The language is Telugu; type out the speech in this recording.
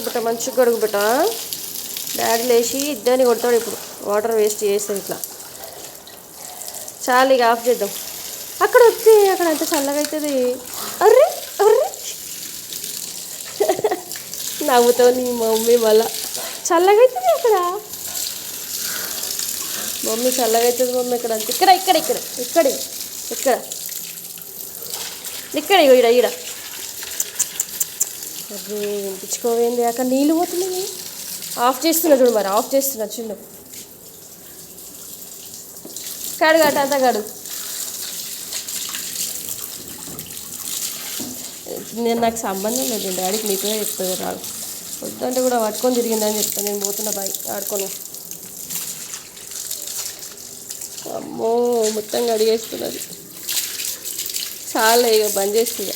బిట్ట మంచిగా కడుగు బిట్ట. డాడీ లేచి ఇద్దరిని కొడతాడు ఇప్పుడు, వాటర్ వేస్ట్ చేస్తాడు ఇట్లా. చాలు ఇక ఆఫ్ చేద్దాం. అక్కడ వస్తే అక్కడ అంత చల్లగా అవుతుంది. అర్రే అర్రే నవ్వుతావు నీ మమ్మీ మళ్ళా. చల్లగా అవుతుంది అక్కడ మమ్మీ, చల్లగా అవుతుంది మమ్మీ ఇక్కడ అంత. ఇక్కడ ఇక్కడ ఇక్కడ ఇక్కడ ఇక్కడ ఇక్కడ ఈడ ఈడ. అదే వినిపించుకోవేంది, అక్కడ నీళ్ళు పోతున్నాయి. ఆఫ్ చేస్తున్నా చూడు, మరి ఆఫ్ చేస్తున్నా చిన్న. కాడు కాట అంతా కాడు. నేను నాకు సంబంధం లేదు, డాడీకి నీకునే చెప్తుంది. రాడు వద్దంటే కూడా పట్టుకొని తిరిగిందని చెప్తాను. నేను పోతున్నా బాయ్ ఆడుకోను. అమ్మో మొత్తం అడిగేస్తున్నది. చాలా ఇక బంద్ చేస్తుంది.